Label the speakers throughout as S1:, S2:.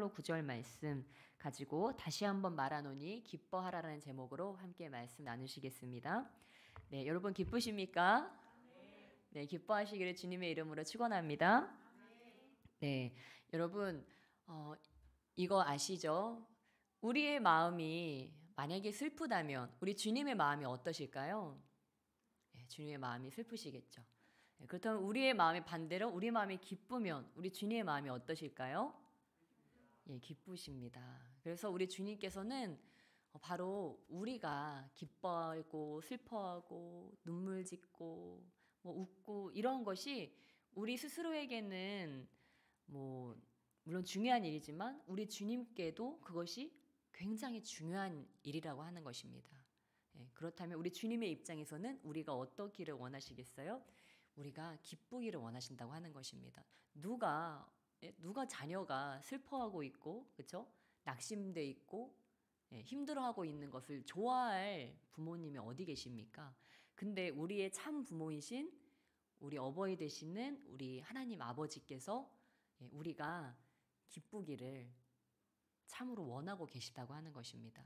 S1: 9절 말씀 가지고 다시 한번 말하노니 기뻐하라라는 제목으로 함께 말씀 나누시겠습니다. 네, 여러분 기쁘십니까? 네, 기뻐하시기를 주님의 이름으로 축원합니다. 네, 여러분 이거 아시죠? 우리의 마음이 만약에 슬프다면 우리 주님의 마음이 어떠실까요? 네, 주님의 마음이 슬프시겠죠. 네, 그렇다면 우리의 마음이 반대로 우리 마음이 기쁘면 우리 주님의 마음이 어떠실까요? 예, 기쁘십니다. 그래서 우리 주님께서는 바로 우리가 기뻐하고 슬퍼하고 눈물 짓고 뭐 웃고 이런 것이 우리 스스로에게는 뭐 물론 중요한 일이지만 우리 주님께도 그것이 굉장히 중요한 일이라고 하는 것입니다. 예, 그렇다면 우리 주님의 입장에서는 우리가 어떻기를 원하시겠어요? 우리가 기쁘기를 원하신다고 하는 것입니다. 누가 자녀가 슬퍼하고 있고, 그렇죠? 낙심돼 있고, 힘들어하고 있는 것을 좋아할 부모님이 어디 계십니까? 근데 우리의 참 부모이신 우리 어버이 되시는 우리 하나님 아버지께서 우리가 기쁘기를 참으로 원하고 계시다고 하는 것입니다.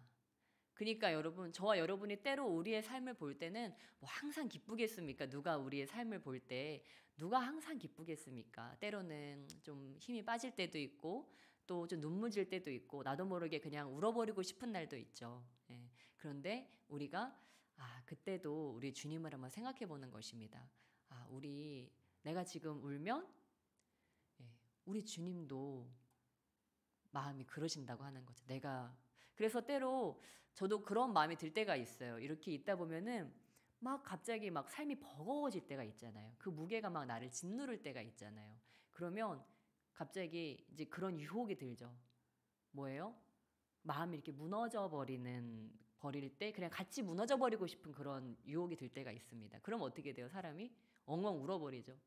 S1: 그러니까 여러분, 저와 여러분이 때로 우리의 삶을 볼 때는 뭐 항상 기쁘겠습니까? 누가 우리의 삶을 볼 때 누가 항상 기쁘겠습니까? 때로는 좀 힘이 빠질 때도 있고 또 좀 눈물 질 때도 있고 나도 모르게 그냥 울어버리고 싶은 날도 있죠. 예. 그런데 우리가 그때도 우리 주님을 한번 생각해 보는 것입니다. 내가 지금 울면 우리 주님도 마음이 그러신다고 하는 거죠. 그래서 때로 저도 그런 마음이 들 때가 있어요. 이렇게 있다 보면은 막 갑자기 막 삶이 버거워질 때가 있잖아요. 그 무게가 막 나를 짓누를 때가 있잖아요. 그러면 갑자기 이제 그런 유혹이 들죠. 뭐예요? 마음이 이렇게 버릴 때 그냥 같이 무너져 버리고 싶은 그런 유혹이 들 때가 있습니다. 그럼 어떻게 돼요? 사람이 엉엉 울어버리죠.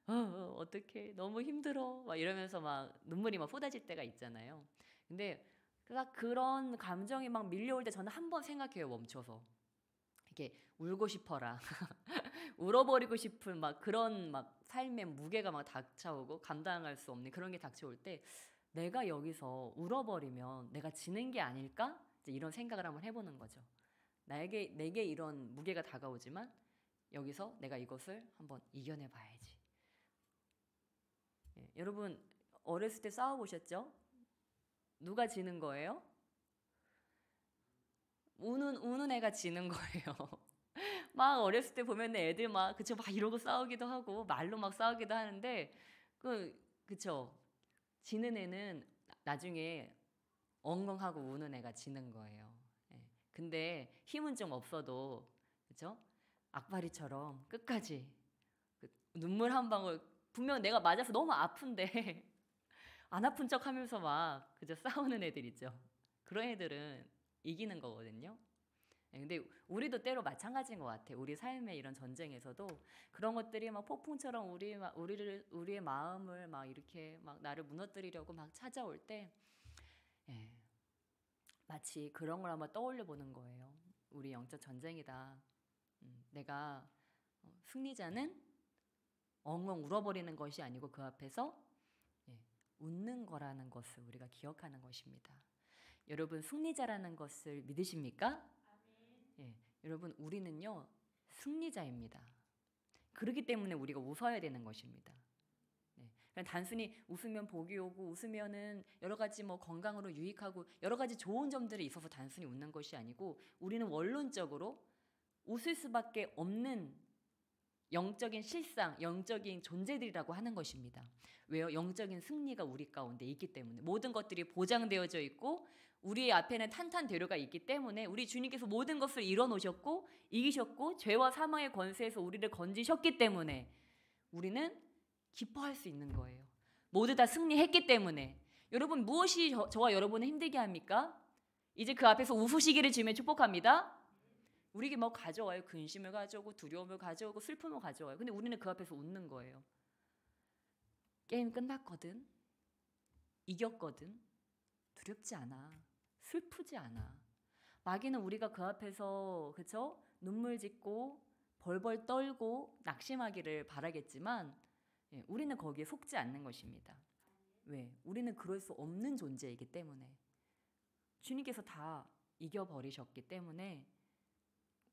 S1: 어떡해 너무 힘들어 막 이러면서 막 눈물이 막 쏟아질 때가 있잖아요. 근데 그런 감정이 막 밀려올 때 저는 한번 생각해요. 멈춰서 이렇게 울고 싶어라 울어버리고 싶은 막 그런 막 삶의 무게가 막 닥쳐오고 감당할 수 없는 그런 게 닥쳐올 때 내가 여기서 울어버리면 내가 지는 게 아닐까? 이제 이런 생각을 한번 해보는 거죠. 내게 이런 무게가 다가오지만 여기서 내가 이것을 한번 이겨내 봐야지. 여러분 어렸을 때 싸워보셨죠? 누가 지는 거예요? 우는 애가 지는 거예요. 막 어렸을 때 보면 애들 막 이러고 싸우기도 하고 말로 막 싸우기도 하는데 그쵸? 지는 애는 나중에 엉엉하고 우는 애가 지는 거예요. 근데 힘은 좀 없어도 그쵸? 악바리처럼 끝까지 눈물 한 방울 분명 내가 맞아서 너무 아픈데 안 아픈 척 하면서 막 그저 싸우는 애들 있죠. 그런 애들은 이기는 거거든요. 근데 우리도 때로 마찬가지인 것 같아요. 우리 삶의 이런 전쟁에서도 그런 것들이 막 폭풍처럼 우리의 마음을 막 이렇게 막 나를 무너뜨리려고 막 찾아올 때 마치 그런 걸 한번 떠올려 보는 거예요. 우리 영적 전쟁이다. 내가 승리자는 엉엉 울어버리는 것이 아니고 그 앞에서 웃는 거라는 것을 우리가 기억하는 것입니다. 여러분 승리자라는 것을 믿으십니까? 여러분 우리는요 승리자입니다. 그렇기 때문에 우리가 웃어야 되는 것입니다. 그냥 단순히 웃으면 복이 오고 웃으면은 여러 가지 뭐 건강으로 유익하고 여러 가지 좋은 점들이 있어서 단순히 웃는 것이 아니고 우리는 원론적으로 웃을 수밖에 없는 영적인 실상, 영적인 존재들이라고 하는 것입니다. 왜요? 영적인 승리가 우리 가운데 있기 때문에 모든 것들이 보장되어져 있고 우리 앞에는 탄탄대로가 있기 때문에 우리 주님께서 모든 것을 이뤄놓으셨고 이기셨고 죄와 사망의 권세에서 우리를 건지셨기 때문에 우리는 기뻐할 수 있는 거예요. 모두 다 승리했기 때문에. 여러분 무엇이 저와 여러분을 힘들게 합니까? 이제 그 앞에서 웃으시기를 주님의 축복합니다. 우리에게 뭐 가져와요. 근심을 가져오고 두려움을 가져오고 슬픔을 가져와요. 근데 우리는 그 앞에서 웃는 거예요. 게임 끝났거든. 이겼거든. 두렵지 않아. 슬프지 않아. 마귀는 우리가 그 앞에서 그쵸? 눈물 짓고 벌벌 떨고 낙심하기를 바라겠지만 우리는 거기에 속지 않는 것입니다. 왜? 우리는 그럴 수 없는 존재이기 때문에. 주님께서 다 이겨버리셨기 때문에,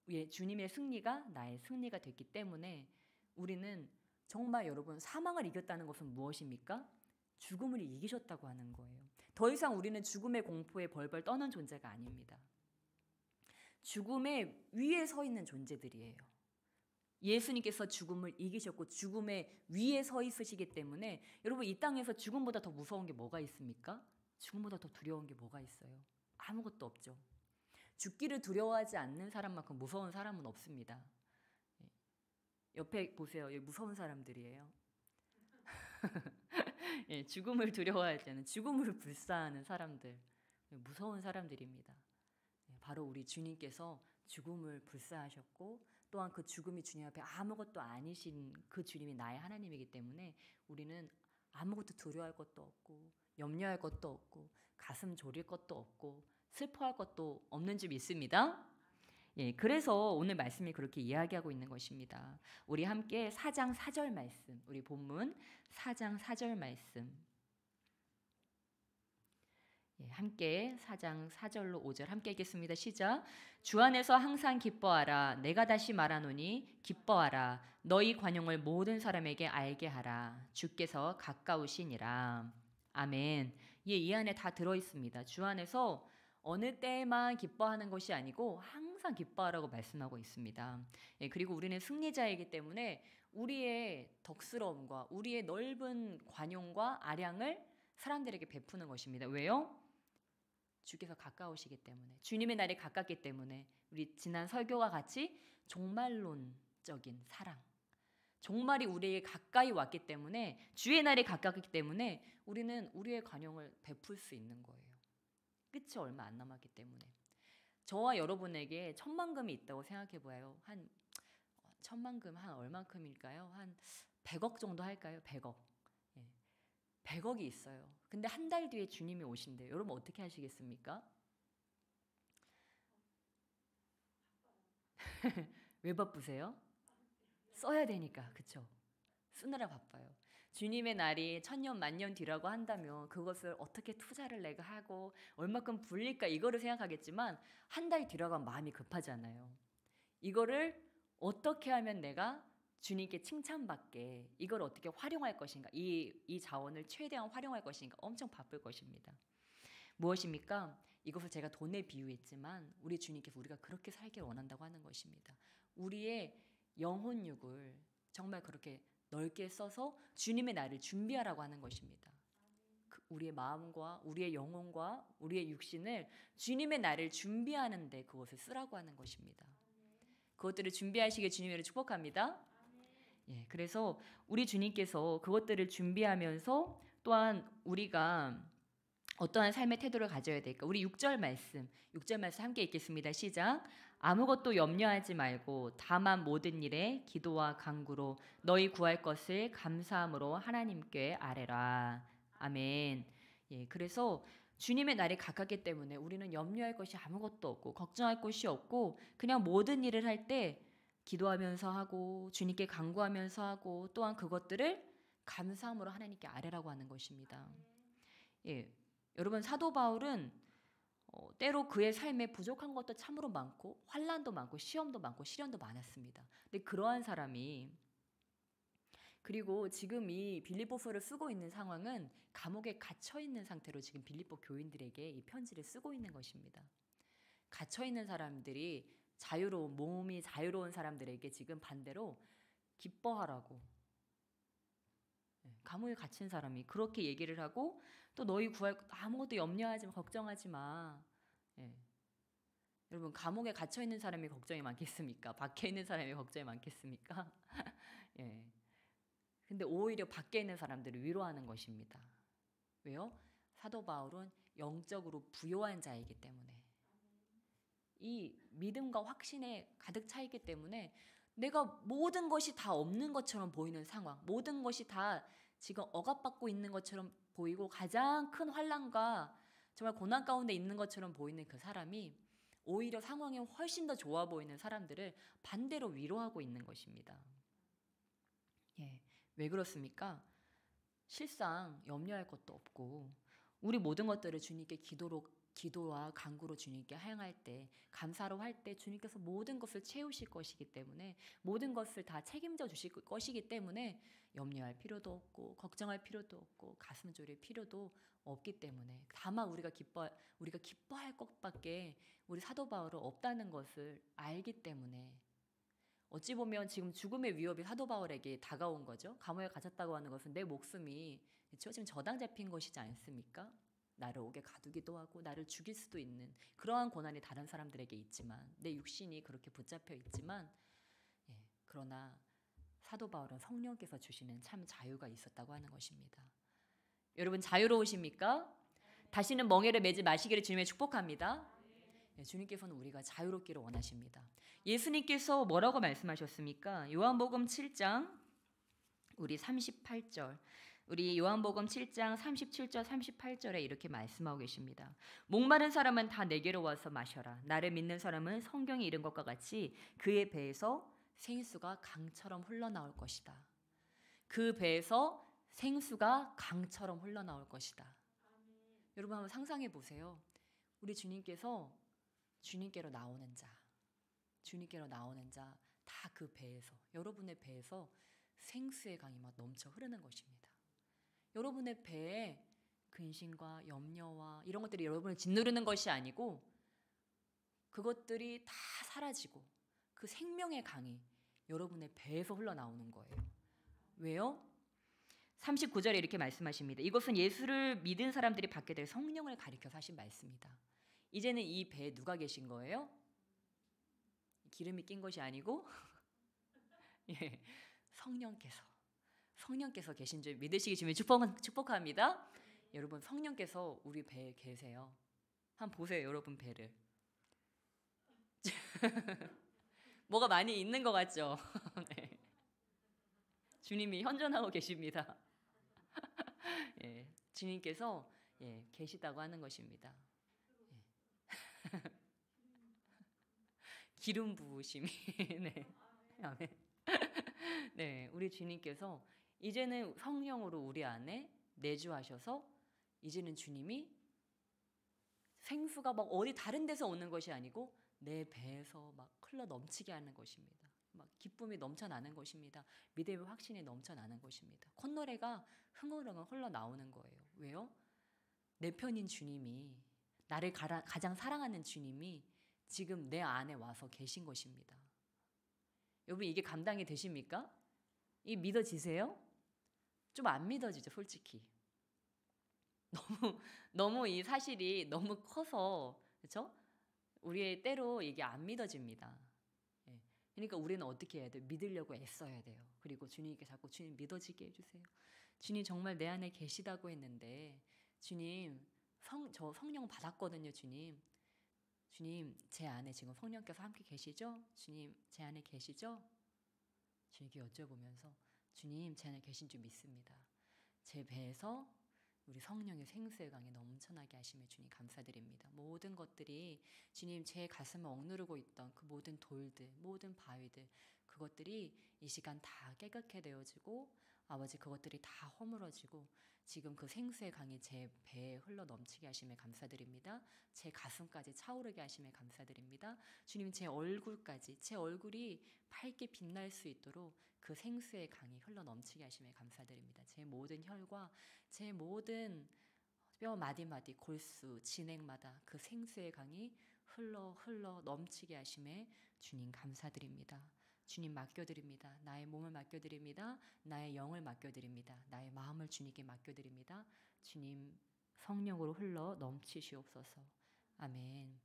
S1: 예, 주님의 승리가 나의 승리가 됐기 때문에 우리는 정말 여러분 사망을 이겼다는 것은 무엇입니까? 죽음을 이기셨다고 하는 거예요. 더 이상 우리는 죽음의 공포에 벌벌 떠는 존재가 아닙니다. 죽음의 위에 서 있는 존재들이에요. 예수님께서 죽음을 이기셨고 죽음의 위에 서 있으시기 때문에 여러분 이 땅에서 죽음보다 더 무서운 게 뭐가 있습니까? 죽음보다 더 두려운 게 뭐가 있어요? 아무것도 없죠. 죽기를 두려워하지 않는 사람만큼 무서운 사람은 없습니다. 옆에 보세요. 여기 무서운 사람들이에요. 예, 죽음을 두려워할 때는 죽음을 불사하는 사람들, 무서운 사람들입니다. 바로 우리 주님께서 죽음을 불사하셨고 또한 그 죽음이 주님 앞에 아무것도 아니신 그 주님이 나의 하나님이기 때문에 우리는 아무것도 두려워할 것도 없고 염려할 것도 없고 가슴 졸일 것도 없고 슬퍼할 것도 없는 줄 믿습니다. 예, 그래서 오늘 말씀이 그렇게 이야기하고 있는 것입니다. 우리 함께 4장 4절 말씀, 우리 본문 4장 4절 말씀, 예, 함께 4장 4절로 5절 함께 읽겠습니다. 시작. 주 안에서 항상 기뻐하라. 내가 다시 말하노니 기뻐하라. 너희 관용을 모든 사람에게 알게 하라. 주께서 가까우시니라. 아멘. 예, 이 안에 다 들어있습니다. 주 안에서 어느 때에만 기뻐하는 것이 아니고 항상 기뻐하라고 말씀하고 있습니다. 예, 그리고 우리는 승리자이기 때문에 우리의 덕스러움과 우리의 넓은 관용과 아량을 사람들에게 베푸는 것입니다. 왜요? 주께서 가까우시기 때문에, 주님의 날이 가깝기 때문에. 우리 지난 설교와 같이 종말론적인 사랑, 종말이 우리에게 가까이 왔기 때문에, 주의 날이 가깝기 때문에 우리는 우리의 관용을 베풀 수 있는 거예요. 끝이 얼마 안 남았기 때문에. 저와 여러분에게 천만금이 있다고 생각해 봐요. 한 천만금 한 얼마큼일까요? 한 100억 정도 할까요? 100억. 예. 100억이 있어요. 근데 한 달 뒤에 주님이 오신대요. 여러분 어떻게 하시겠습니까? 왜 바쁘세요? 써야 되니까. 그쵸? 쓰느라 바빠요. 주님의 날이 천년 만년 뒤라고 한다면 그것을 어떻게 투자를 내가 하고 얼마큼 불릴까 이거를 생각하겠지만 한 달 뒤라고 하면 마음이 급하잖아요. 이거를 어떻게 하면 내가 주님께 칭찬받게, 이걸 어떻게 활용할 것인가, 이 자원을 최대한 활용할 것인가 엄청 바쁠 것입니다. 무엇입니까? 이것을 제가 돈에 비유했지만 우리 주님께서 우리가 그렇게 살기를 원한다고 하는 것입니다. 우리의 영혼육을 정말 그렇게 넓게 써서 주님의 날을 준비하라고 하는 것입니다. 우리의 마음과 우리의 영혼과 우리의 육신을 주님의 날을 준비하는데 그것을 쓰라고 하는 것입니다. 그것들을 준비하시길 주님으로 축복합니다. 예, 그래서 우리 주님께서 그것들을 준비하면서 또한 우리가 어떠한 삶의 태도를 가져야 될까? 우리 6절 말씀 함께 읽겠습니다. 시작. 아무것도 염려하지 말고 다만 모든 일에 기도와 간구로 너희 구할 것을 감사함으로 하나님께 아뢰라. 아멘. 예, 그래서 주님의 날이 가깝기 때문에 우리는 염려할 것이 아무것도 없고 걱정할 것이 없고 그냥 모든 일을 할 때 기도하면서 하고 주님께 간구하면서 하고 또한 그것들을 감사함으로 하나님께 아뢰라고 하는 것입니다. 예, 여러분 사도 바울은 때로 그의 삶에 부족한 것도 참으로 많고 환난도 많고 시험도 많고 시련도 많았습니다. 근데 그러한 사람이 그리고 지금 이 빌립보서를 쓰고 있는 상황은 감옥에 갇혀 있는 상태로 지금 빌립보 교인들에게 이 편지를 쓰고 있는 것입니다. 갇혀 있는 사람들이 자유로운 몸이 자유로운 사람들에게 지금 반대로 기뻐하라고, 감옥에 갇힌 사람이 그렇게 얘기를 하고 또 너희 구할 아무것도 염려하지 마, 걱정하지 마. 예. 여러분 감옥에 갇혀 있는 사람이 걱정이 많겠습니까? 밖에 있는 사람이 걱정이 많겠습니까? 예. 근데 오히려 밖에 있는 사람들을 위로하는 것입니다. 왜요? 사도 바울은 영적으로 부요한 자이기 때문에, 이 믿음과 확신에 가득 차 있기 때문에 내가 모든 것이 다 없는 것처럼 보이는 상황, 모든 것이 다 지금 억압받고 있는 것처럼 보이고 가장 큰 환난과 정말 고난 가운데 있는 것처럼 보이는 그 사람이 오히려 상황이 훨씬 더 좋아 보이는 사람들을 반대로 위로하고 있는 것입니다. 예, 왜 그렇습니까? 실상 염려할 것도 없고 우리 모든 것들을 주님께 기도와 간구로 주님께 행할 때, 감사로 할 때 주님께서 모든 것을 채우실 것이기 때문에, 모든 것을 다 책임져 주실 것이기 때문에 염려할 필요도 없고 걱정할 필요도 없고 가슴 졸일 필요도 없기 때문에, 다만 우리가 기뻐할 것밖에 우리 사도 바울은 없다는 것을 알기 때문에, 어찌 보면 지금 죽음의 위협이 사도 바울에게 다가온 거죠. 감옥에 갇혔다고 하는 것은 내 목숨이, 그렇죠? 지금 저당 잡힌 것이지 않습니까? 나를 옥에 가두기도 하고 나를 죽일 수도 있는 그러한 고난이 다른 사람들에게 있지만, 내 육신이 그렇게 붙잡혀 있지만, 그러나 사도 바울은 성령께서 주시는 참 자유가 있었다고 하는 것입니다. 여러분 자유로우십니까? 다시는 멍에를 매지 마시기를 주님의 축복합니다. 주님께서는 우리가 자유롭기를 원하십니다. 예수님께서 뭐라고 말씀하셨습니까? 요한복음 7장 우리 38절, 우리 요한복음 7장 37절 38절에 이렇게 말씀하고 계십니다. 목마른 사람은 다 내게로 와서 마셔라. 나를 믿는 사람은 성경이 이른 것과 같이 그의 배에서 생수가 강처럼 흘러나올 것이다. 그 배에서 생수가 강처럼 흘러나올 것이다. 여러분 한번 상상해 보세요. 우리 주님께로 나오는 자, 다 그 배에서, 여러분의 배에서 생수의 강이 막 넘쳐 흐르는 것입니다. 여러분의 배에 근심과 염려와 이런 것들이 여러분을 짓누르는 것이 아니고, 그것들이 다 사라지고 그 생명의 강이 여러분의 배에서 흘러나오는 거예요. 왜요? 39절에 이렇게 말씀하십니다. 이것은 예수를 믿은 사람들이 받게 될 성령을 가리켜서 하신 말씀이다. 이제는 이 배에 누가 계신 거예요? 기름이 낀 것이 아니고 성령께서 계신 줄 믿으시기 주님의 축복합니다. 여러분 성령께서 우리 배에 계세요. 한번 보세요, 여러분 배를. 뭐가 많이 있는 것 같죠? 네. 주님이 현존하고 계십니다. 주님께서 계시다고 하는 것입니다. 기름 부으심이 네. 아멘. 네, 우리 주님께서 이제는 성령으로 우리 안에 내주하셔서, 이제는 주님이 생수가 막 어디 다른 데서 오는 것이 아니고 내 배에서 막 흘러 넘치게 하는 것입니다. 막 기쁨이 넘쳐나는 것입니다. 믿음의 확신이 넘쳐나는 것입니다. 콧노래가 흥얼흥얼 흘러나오는 거예요. 왜요? 내 편인 주님이, 나를 가장 사랑하는 주님이 지금 내 안에 와서 계신 것입니다. 여러분 이게 감당이 되십니까? 이 믿어지세요? 좀 안 믿어지죠, 솔직히. 너무 이 사실이 너무 커서, 그렇죠? 우리의 때로 이게 안 믿어집니다. 그러니까 우리는 어떻게 해야 돼요? 믿으려고 애써야 돼요. 그리고 주님께 자꾸 주님 믿어지게 해주세요. 주님 정말 내 안에 계시다고 했는데, 주님 저 성령 받았거든요. 주님 제 안에 지금 성령께서 함께 계시죠? 주님 제 안에 계시죠? 주님께 여쭤보면서 주님 제 안에 계신 줄 믿습니다. 제 배에서 우리 성령의 생수의 강이 넘쳐나게 하심에 주님 감사드립니다. 모든 것들이 주님 제 가슴을 억누르고 있던 그 모든 돌들, 모든 바위들, 그것들이 이 시간 다 깨끗게 되어지고, 아버지 그것들이 다 허물어지고 지금 그 생수의 강이 제 배에 흘러 넘치게 하심에 감사드립니다. 제 가슴까지 차오르게 하심에 감사드립니다. 주님 제 얼굴이 밝게 빛날 수 있도록 그 생수의 강이 흘러 넘치게 하심에 감사드립니다. 제 모든 혈과 제 모든 뼈 마디마디, 골수, 진액마다 그 생수의 강이 흘러 넘치게 하심에 주님 감사드립니다. 주님 맡겨드립니다. 나의 몸을 맡겨드립니다. 나의 영을 맡겨드립니다. 나의 마음을 주님께 맡겨드립니다. 주님 성령으로 흘러 넘치시옵소서. 아멘.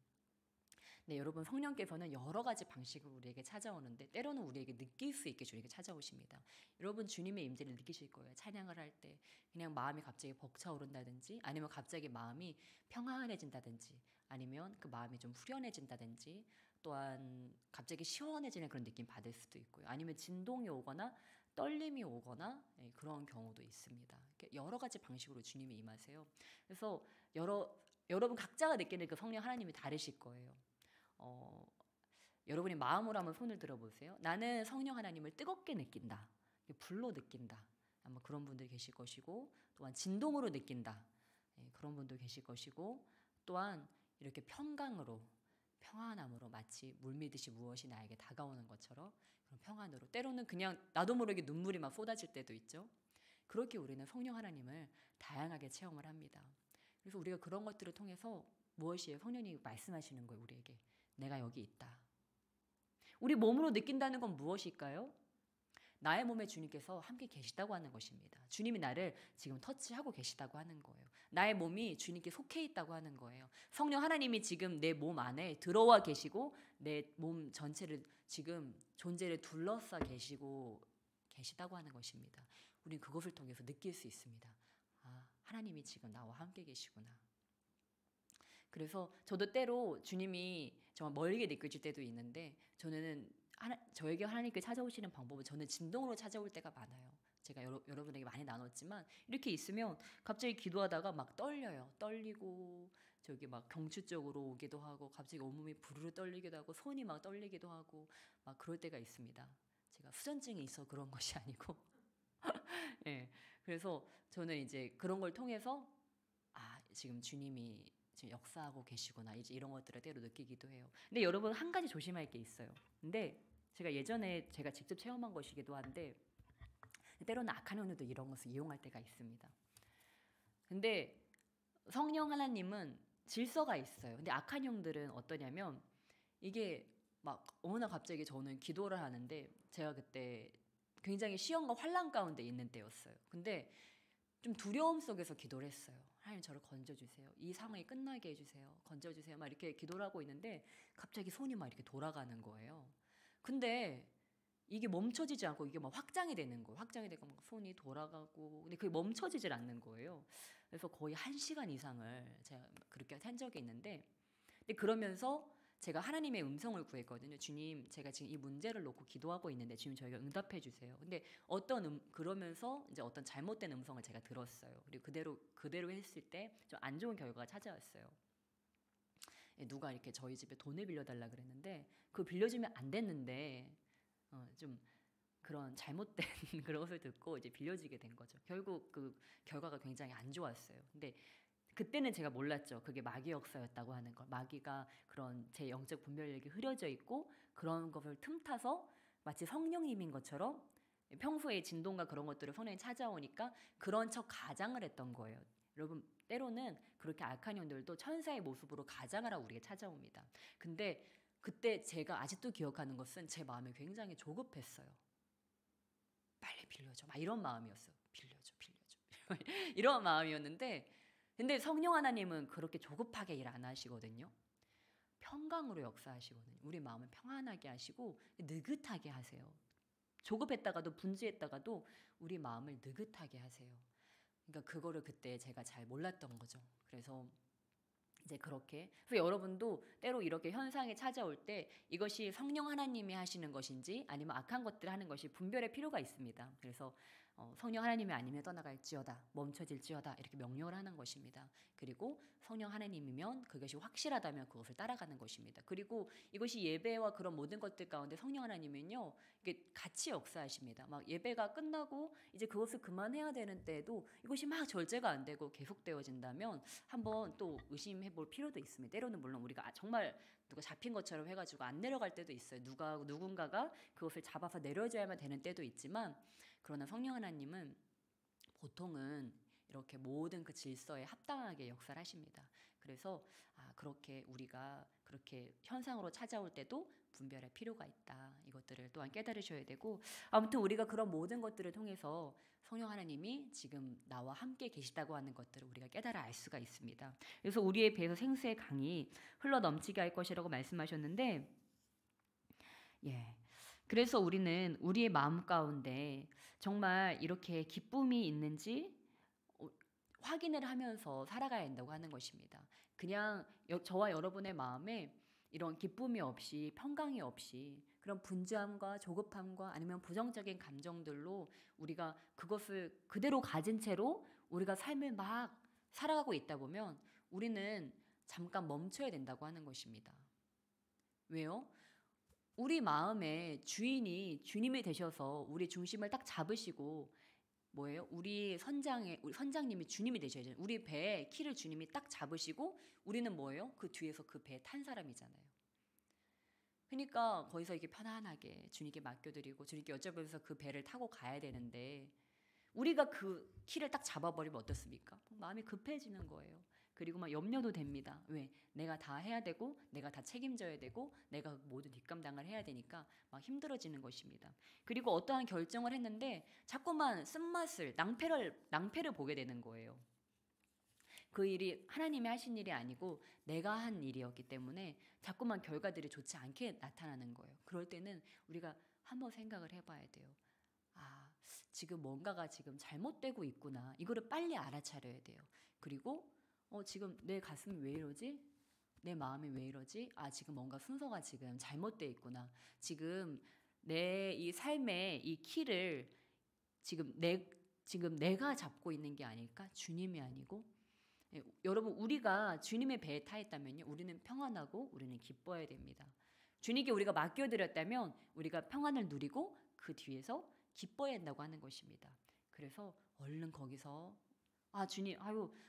S1: 네, 여러분 성령께서는 여러 가지 방식으로 우리에게 찾아오는데, 때로는 우리에게 느낄 수 있게 주님께 찾아오십니다. 여러분 주님의 임재를 느끼실 거예요. 찬양을 할 때 그냥 마음이 갑자기 벅차오른다든지, 아니면 갑자기 마음이 평안해진다든지, 아니면 그 마음이 좀 후련해진다든지, 또한 갑자기 시원해지는 그런 느낌 받을 수도 있고요. 아니면 진동이 오거나 떨림이 오거나 그런 경우도 있습니다. 여러 가지 방식으로 주님이 임하세요. 그래서 여러분 각자가 느끼는 그 성령 하나님이 다르실 거예요. 여러분이 마음으로 한번 손을 들어보세요. 나는 성령 하나님을 뜨겁게 느낀다, 불로 느낀다, 아마 그런 분들이 계실 것이고, 또한 진동으로 느낀다. 그런 분도 계실 것이고, 또한 이렇게 평강으로, 평안함으로, 마치 물밀듯이 무엇이 나에게 다가오는 것처럼 그런 평안으로, 때로는 그냥 나도 모르게 눈물이 막 쏟아질 때도 있죠. 그렇게 우리는 성령 하나님을 다양하게 체험을 합니다. 그래서 우리가 그런 것들을 통해서 무엇이에요? 성령님이 말씀하시는 거예요, 우리에게. 내가 여기 있다. 우리 몸으로 느낀다는 건 무엇일까요? 나의 몸에 주님께서 함께 계시다고 하는 것입니다. 주님이 나를 지금 터치하고 계시다고 하는 거예요. 나의 몸이 주님께 속해 있다고 하는 거예요. 성령 하나님이 지금 내 몸 안에 들어와 계시고 내 몸 전체를 지금 존재를 둘러싸 계시다고 하는 것입니다. 우리는 그것을 통해서 느낄 수 있습니다. 아, 하나님이 지금 나와 함께 계시구나. 그래서 저도 때로 주님이 정말 멀게 느껴질 때도 있는데, 저에게 하나님께 찾아오시는 방법은 저는 진동으로 찾아올 때가 많아요. 제가 여러분에게 많이 나눴지만, 이렇게 있으면 갑자기 기도하다가 막 떨려요. 떨리고 저기 막 경추적으로 오기도 하고, 갑자기 온몸이 부르르 떨리기도 하고, 손이 막 떨리기도 하고, 막 그럴 때가 있습니다. 제가 후전증이 있어 그런 것이 아니고 예. 그래서 저는 이제 그런 걸 통해서 지금 주님이 지금 역사하고 계시구나, 이제 이런 것들을 때로 느끼기도 해요. 근데 여러분, 한 가지 조심할 게 있어요. 근데 제가 예전에 제가 직접 체험한 것이기도 한데, 때로는 악한 영들도 이런 것을 이용할 때가 있습니다. 근데 성령 하나님은 질서가 있어요. 근데 악한 영들은 어떠냐면, 이게 막 어느 날 갑자기 저는 기도를 하는데, 제가 그때 굉장히 시험과 환난 가운데 있는 때였어요. 근데 좀 두려움 속에서 기도를 했어요. 하나님, 저를 건져주세요. 이 상황이 끝나게 해주세요. 건져주세요. 막 이렇게 기도를 하고 있는데 갑자기 손이 막 이렇게 돌아가는 거예요. 근데 이게 멈춰지지 않고 이게 막 확장이 되는 거예요. 확장이 되고 막 손이 돌아가고, 근데 그게 멈춰지질 않는 거예요. 그래서 거의 1시간 이상을 제가 그렇게 한 적이 있는데, 근데 그러면서 제가 하나님의 음성을 구했거든요. 주님, 제가 지금 이 문제를 놓고 기도하고 있는데 주님, 저에게 응답해 주세요. 근데 그러면서 이제 어떤 잘못된 음성을 제가 들었어요. 그리고 그대로 했을 때 좀 안 좋은 결과가 찾아왔어요. 누가 이렇게 저희 집에 돈을 빌려달라 그랬는데, 그거 빌려주면 안 됐는데 좀 그런 잘못된 그런 것을 듣고 이제 빌려주게 된 거죠. 결국 그 결과가 굉장히 안 좋았어요. 근데 그때는 제가 몰랐죠. 그게 마귀 역사였다고 하는 걸. 마귀가 그런 제 영적 분별력이 흐려져 있고, 그런 것을 틈타서 마치 성령님인 것처럼 평소에 진동과 그런 것들을 성령이 찾아오니까 그런 척 가장을 했던 거예요. 여러분, 때로는 그렇게 악한 영들도 천사의 모습으로 가장을 하고 우리에게 찾아옵니다. 근데 그때 제가 아직도 기억하는 것은 제 마음이 굉장히 조급했어요. 빨리 빌려줘. 막 이런 마음이었어요. 빌려줘. 이런 마음이었는데, 근데 성령 하나님은 그렇게 조급하게 일 안 하시거든요. 평강으로 역사하시거든요. 우리 마음을 평안하게 하시고 느긋하게 하세요. 조급했다가도 분주했다가도 우리 마음을 느긋하게 하세요. 그러니까 그거를 그때 제가 잘 몰랐던 거죠. 그래서 이제 그래서 여러분도 때로 이렇게 현상이 찾아올 때 이것이 성령 하나님이 하시는 것인지 아니면 악한 것들을 하는 것이 분별의 필요가 있습니다. 그래서 성령 하나님이 아니면 떠나갈지어다, 멈춰질지어다, 이렇게 명령을 하는 것입니다. 그리고 성령 하나님이면 그것이 확실하다면 그것을 따라가는 것입니다. 그리고 이것이 예배와 그런 모든 것들 가운데 성령 하나님은요, 이게 같이 역사하십니다. 막 예배가 끝나고 이제 그것을 그만해야 되는 때에도 이것이 막 절제가 안 되고 계속되어진다면 한번 또 의심해 볼 필요도 있습니다. 때로는 물론 우리가 정말 누가 잡힌 것처럼 해가지고 안 내려갈 때도 있어요. 누군가가 그것을 잡아서 내려줘야만 되는 때도 있지만, 그러나 성령 하나님은 보통은 이렇게 모든 그 질서에 합당하게 역사를 하십니다. 그래서 그렇게 우리가 그렇게 현상으로 찾아올 때도 분별할 필요가 있다. 이것들을 또한 깨달으셔야 되고, 아무튼 우리가 그런 모든 것들을 통해서 성령 하나님이 지금 나와 함께 계시다고 하는 것들을 우리가 깨달아 알 수가 있습니다. 그래서 우리의 배에서 생수의 강이 흘러 넘치게 할 것이라고 말씀하셨는데, 그래서 우리는 우리의 마음 가운데 정말 이렇게 기쁨이 있는지 확인을 하면서 살아가야 한다고 하는 것입니다. 그냥 저와 여러분의 마음에 이런 기쁨이 없이, 평강이 없이, 그런 분주함과 조급함과 아니면 부정적인 감정들로 우리가 그것을 그대로 가진 채로 우리가 삶을 막 살아가고 있다 보면 우리는 잠깐 멈춰야 된다고 하는 것입니다. 왜요? 우리 마음의 주인이 주님이 되셔서 우리 중심을 딱 잡으시고 뭐예요? 우리 선장님이 주님이 되셔야 돼요. 우리 배의 키를 주님이 딱 잡으시고 우리는 뭐예요? 그 뒤에서 그 배에 탄 사람이잖아요. 그러니까 거기서 이렇게 편안하게 주님께 맡겨드리고 주님께 여쭤보면서 그 배를 타고 가야 되는데 우리가 그 키를 딱 잡아버리면 어떻습니까? 마음이 급해지는 거예요. 그리고 막 염려도 됩니다. 왜? 내가 다 해야 되고 내가 다 책임져야 되고 내가 모든 뒷감당을 해야 되니까 막 힘들어지는 것입니다. 그리고 어떠한 결정을 했는데 자꾸만 쓴맛을 낭패를 보게 되는 거예요. 그 일이 하나님이 하신 일이 아니고 내가 한 일이었기 때문에 자꾸만 결과들이 좋지 않게 나타나는 거예요. 그럴 때는 우리가 한번 생각을 해봐야 돼요. 아, 지금 뭔가가 지금 잘못되고 있구나. 이거를 빨리 알아차려야 돼요. 그리고 지금 내 가슴이 왜 이러지? 내 마음이 왜 이러지? 아, 지금 뭔가 순서가 지금 잘못되어 있구나. 지금 내 이 삶의 이 키를 지금 내가 잡고 있는 게 아닐까? 주님이 아니고. 여러분, 우리가 주님의 배에 타 있다면요. 우리는 평안하고 우리는 기뻐해야 됩니다. 주님께 우리가 맡겨드렸다면 우리가 평안을 누리고 그 뒤에서 기뻐해야 한다고 하는 것입니다. 그래서 얼른 거기서 주님,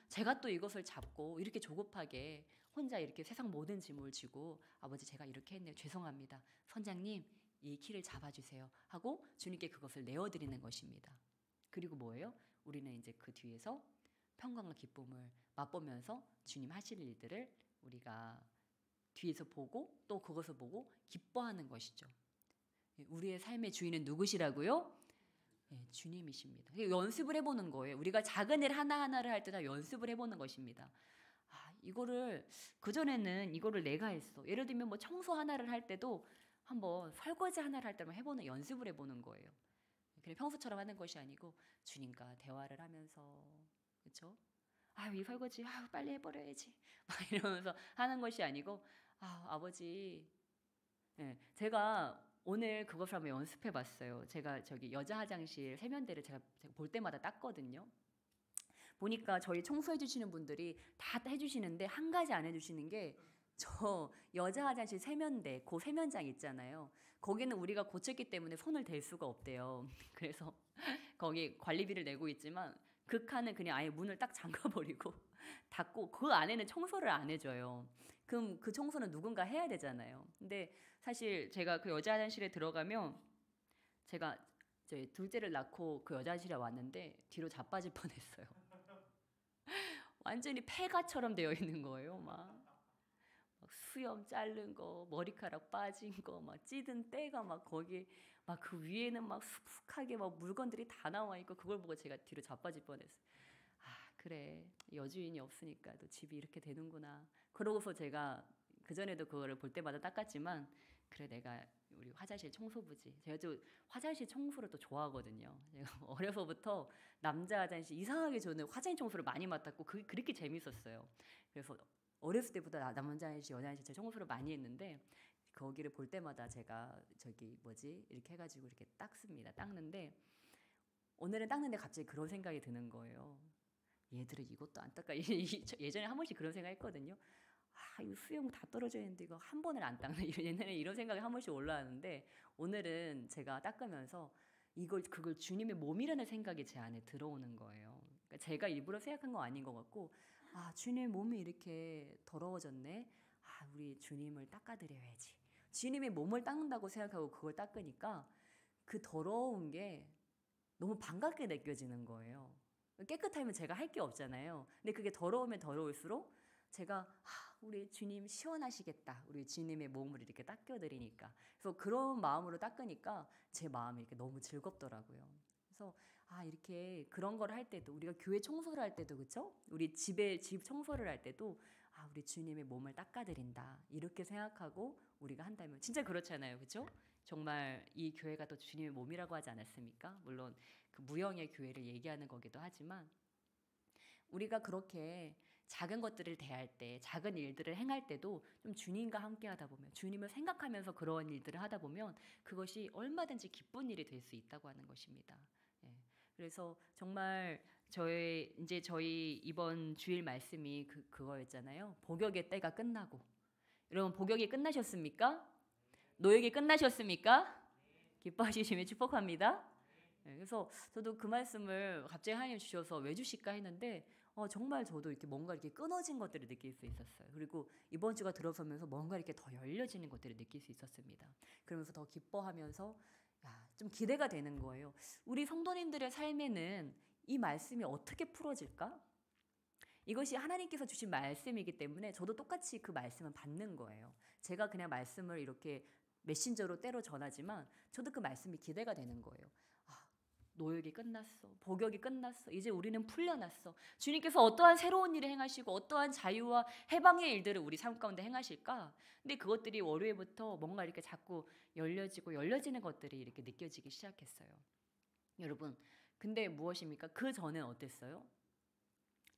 S1: 제가 또 이것을 잡고 이렇게 조급하게 혼자 이렇게 세상 모든 짐을 지고 아버지 제가 이렇게 했네요. 죄송합니다. 선장님 이 키를 잡아주세요 하고 주님께 그것을 내어드리는 것입니다. 그리고 뭐예요? 우리는 이제 그 뒤에서 평강과 기쁨을 맛보면서 주님 하실 일들을 우리가 뒤에서 보고 또 그것을 보고 기뻐하는 것이죠. 우리의 삶의 주인은 누구시라고요? 네, 주님이십니다. 연습을 해보는 거예요. 우리가 작은 일 하나하나를 할 때 다 연습을 해보는 것입니다. 이거를 그전에는 이거를 내가 했어. 예를 들면 뭐 청소 하나를 할 때도 한번 설거지 하나를 할 때만 연습을 해보는 거예요. 그냥 평소처럼 하는 것이 아니고 주님과 대화를 하면서 그렇죠? 이 설거지 빨리 해버려야지 막 이러면서 하는 것이 아니고 아버지 제가 오늘 그것을 한번 연습해 봤어요. 제가 저기 여자 화장실 세면대를 제가 볼 때마다 닦거든요. 보니까 저희 청소해 주시는 분들이 다 해주시는데 한 가지 안 해주시는 게 저 여자 화장실 세면대 그 세면장 있잖아요. 거기는 우리가 고쳤기 때문에 손을 댈 수가 없대요. 그래서 거기 관리비를 내고 있지만 그 칸은 그냥 아예 문을 딱 잠가버리고 닫고 그 안에는 청소를 안 해줘요. 그럼 그 청소는 누군가 해야 되잖아요. 근데 사실 제가 그 여자 화장실에 들어가면 제가 제 둘째를 낳고 그 여자 화장실에 왔는데 뒤로 자빠질 뻔했어요. 완전히 폐가처럼 되어 있는 거예요. 막 수염 자른 거, 머리카락 빠진 거, 막 찌든 때가 막 거기 막 그 위에는 막 숙숙하게 막 물건들이 다 나와 있고 그걸 보고 제가 뒤로 자빠질 뻔했어요. 그래 여주인이 없으니까 또 집이 이렇게 되는구나. 그러고서 제가 그전에도 그거를 볼 때마다 닦았지만 그래 내가 우리 화장실 청소부지. 제가 또 화장실 청소를 또 좋아하거든요. 제가 어려서부터 남자 화장실 이상하게 저는 화장실 청소를 많이 맡았고 그게 그렇게 재밌었어요. 그래서 어렸을 때부터 남자 화장실 여자 화장실 청소를 많이 했는데 거기를 볼 때마다 제가 이렇게 해가지고 이렇게 닦는데 오늘은 닦는데 갑자기 그런 생각이 드는 거예요. 얘들은 이것도 안 닦아. 예전에 한 번씩 그런 생각 했거든요. 이 수영 다 떨어져 있는데 이거 한 번을 안 닦네. 옛날에 이런 생각이 한 번씩 올라왔는데 오늘은 제가 닦으면서 그걸 주님의 몸이라는 생각이 제 안에 들어오는 거예요. 그러니까 제가 일부러 생각한 거 아닌 것 같고 주님의 몸이 이렇게 더러워졌네. 우리 주님을 닦아드려야지. 주님의 몸을 닦는다고 생각하고 그걸 닦으니까 그 더러운 게 너무 반갑게 느껴지는 거예요. 깨끗하면 제가 할 게 없잖아요. 근데 그게 더러우면 더러울수록 제가 우리 주님 시원하시겠다. 우리 주님의 몸을 이렇게 닦여드리니까. 그래서 그런 마음으로 닦으니까 제 마음이 이렇게 너무 즐겁더라고요. 그래서 이렇게 그런 걸 할 때도 우리가 교회 청소를 할 때도 그렇죠? 우리 집 청소를 할 때도 우리 주님의 몸을 닦아드린다. 이렇게 생각하고 우리가 한다면 진짜 그렇잖아요. 그렇죠? 정말 이 교회가 또 주님의 몸이라고 하지 않았습니까? 물론 그 무형의 교회를 얘기하는 거기도 하지만 우리가 그렇게 작은 것들을 대할 때 작은 일들을 행할 때도 좀 주님과 함께 하다 보면 주님을 생각하면서 그런 일들을 하다 보면 그것이 얼마든지 기쁜 일이 될 수 있다고 하는 것입니다. 그래서 정말 저희 이번 주일 말씀이 그거였잖아요. 복역의 때가 끝나고 여러분 복역이 끝나셨습니까? 노역이 끝나셨습니까? 기뻐하시면 축복합니다. 그래서 저도 그 말씀을 갑자기 하나님 주셔서 왜 주실까 했는데 정말 저도 이렇게 뭔가 이렇게 끊어진 것들을 느낄 수 있었어요. 그리고 이번 주가 들어서면서 뭔가 이렇게 더 열려지는 것들을 느낄 수 있었습니다. 그러면서 더 기뻐하면서 좀 기대가 되는 거예요. 우리 성도님들의 삶에는 이 말씀이 어떻게 풀어질까? 이것이 하나님께서 주신 말씀이기 때문에 저도 똑같이 그 말씀을 받는 거예요. 제가 그냥 말씀을 이렇게 메신저로 때로 전하지만 저도 그 말씀이 기대가 되는 거예요. 노역이 끝났어. 복역이 끝났어. 이제 우리는 풀려났어. 주님께서 어떠한 새로운 일을 행하시고 어떠한 자유와 해방의 일들을 우리 삶 가운데 행하실까? 근데 그것들이 월요일부터 뭔가 이렇게 자꾸 열려지는 것들이 이렇게 느껴지기 시작했어요. 여러분, 근데 무엇입니까? 그 전엔 어땠어요?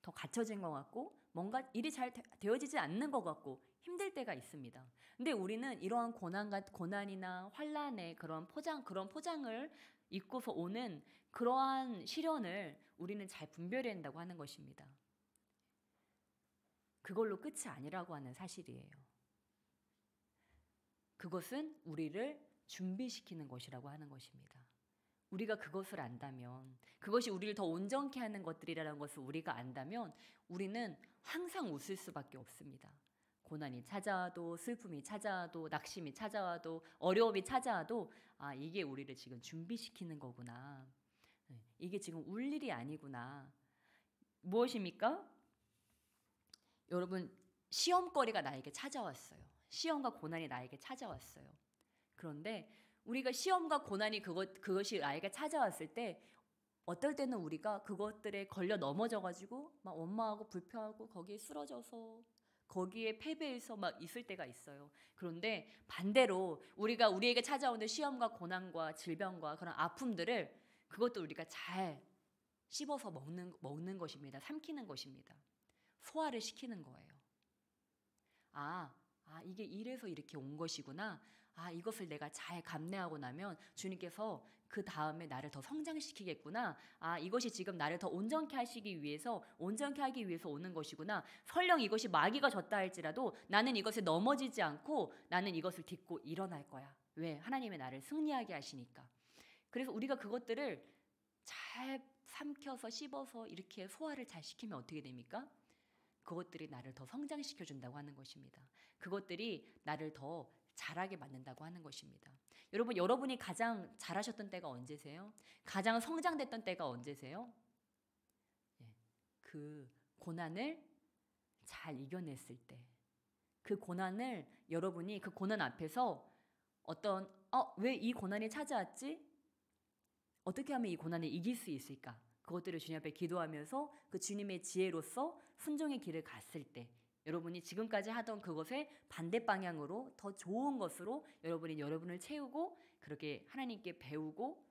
S1: 더 갇혀진 것 같고 뭔가 일이 잘 되어지지 않는 것 같고 힘들 때가 있습니다. 근데 우리는 이러한 고난이나 환란의 그런 포장을 입고서 오는 그러한 시련을 우리는 잘 분별해야 한다고 하는 것입니다. 그걸로 끝이 아니라고 하는 사실이에요. 그것은 우리를 준비시키는 것이라고 하는 것입니다. 우리가 그것을 안다면, 그것이 우리를 더 온전케 하는 것들이라는 것을 우리가 안다면 우리는 항상 웃을 수밖에 없습니다. 고난이 찾아와도, 슬픔이 찾아와도, 낙심이 찾아와도, 어려움이 찾아와도 이게 우리를 지금 준비시키는 거구나. 이게 지금 울 일이 아니구나. 무엇입니까? 여러분, 시험거리가 나에게 찾아왔어요. 시험과 고난이 나에게 찾아왔어요. 그런데 우리가 시험과 고난이 그것이 나에게 찾아왔을 때 어떨 때는 우리가 그것들에 걸려 넘어져가지고 막 원망하고 불평하고 거기에 쓰러져서 거기에 패배해서 막 있을 때가 있어요. 그런데 반대로 우리에게 찾아오는 시험과 고난과 질병과 그런 아픔들을 그것도 우리가 잘 씹어서 먹는 것입니다. 삼키는 것입니다. 소화를 시키는 거예요. 이게 이래서 이렇게 온 것이구나. 이것을 내가 잘 감내하고 나면 주님께서 그 다음에 나를 더 성장시키겠구나. 이것이 지금 나를 더 온전케 하기 위해서 오는 것이구나. 설령 이것이 마귀가 졌다 할지라도 나는 이것에 넘어지지 않고 나는 이것을 딛고 일어날 거야. 왜? 하나님의 나를 승리하게 하시니까. 그래서 우리가 그것들을 잘 삼켜서 씹어서 이렇게 소화를 잘 시키면 어떻게 됩니까? 그것들이 나를 더 성장시켜 준다고 하는 것입니다. 그것들이 나를 더 잘하게 만든다고 하는 것입니다. 여러분이 가장 잘하셨던 때가 언제세요? 가장 성장됐던 때가 언제세요? 그 고난을 잘 이겨냈을 때. 그 고난을 여러분이 그 고난 앞에서 왜 이 고난이 찾아왔지? 어떻게 하면 이 고난을 이길 수 있을까? 그것들을 주님 앞에 기도하면서 그 주님의 지혜로서 순종의 길을 갔을 때 여러분이 지금까지 하던 그것의 반대 방향으로 더 좋은 것으로 여러분을 채우고 그렇게 하나님께 배우고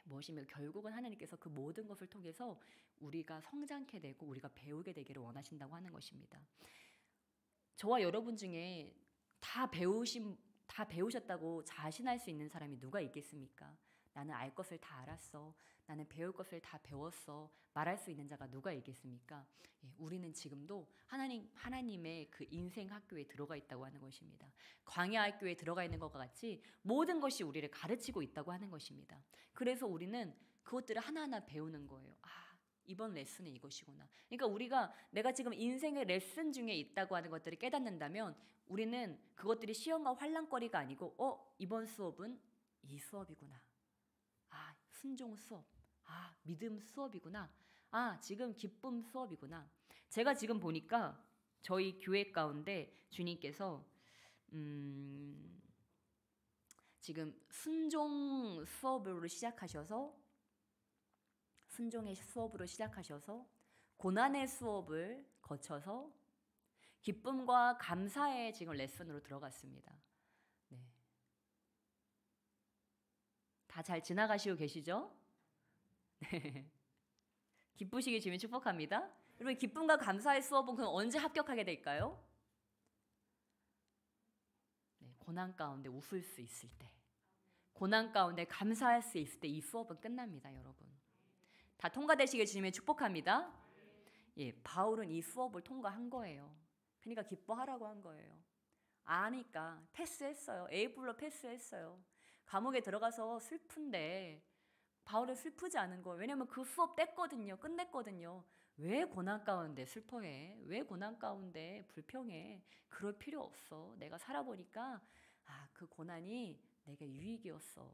S1: 무엇이며 결국은 하나님께서 그 모든 것을 통해서 우리가 성장케 되고 우리가 배우게 되기를 원하신다고 하는 것입니다. 저와 여러분 중에 다 배우셨다고 자신할 수 있는 사람이 누가 있겠습니까? 나는 알 것을 다 알았어. 나는 배울 것을 다 배웠어. 말할 수 있는 자가 누가 있겠습니까? 우리는 지금도 하나님의 그 인생 학교에 들어가 있다고 하는 것입니다. 광야 학교에 들어가 있는 것과 같이 모든 것이 우리를 가르치고 있다고 하는 것입니다. 그래서 우리는 그것들을 하나하나 배우는 거예요. 이번 레슨은 이것이구나. 그러니까 내가 지금 인생의 레슨 중에 있다고 하는 것들을 깨닫는다면 우리는 그것들이 시험과 환난거리가 아니고 이번 수업은 이 수업이구나. 순종 수업. 믿음 수업이구나. 지금 기쁨 수업이구나. 제가 지금 보니까 저희 교회 가운데 주님께서 지금 순종의 수업으로 시작하셔서 고난의 수업을 거쳐서 기쁨과 감사의 지금 레슨으로 들어갔습니다. 다 잘 지나가시고 계시죠? 네. 기쁘시길 주님 축복합니다. 여러분 기쁨과 감사의 수업은 그럼 언제 합격하게 될까요? 고난 가운데 웃을 수 있을 때, 고난 가운데 감사할 수 있을 때 이 수업은 끝납니다, 여러분. 다 통과되시길 주님의 축복합니다. 바울은 이 수업을 통과한 거예요. 그러니까 기뻐하라고 한 거예요. 패스했어요. A++ 패스했어요. 감옥에 들어가서 슬픈데 바울은 슬프지 않은 거예요. 왜냐면 그 수업 뗐거든요. 끝냈거든요. 왜 고난 가운데 슬퍼해? 왜 고난 가운데 불평해? 그럴 필요 없어. 내가 살아보니까 그 고난이 내게 유익이었어.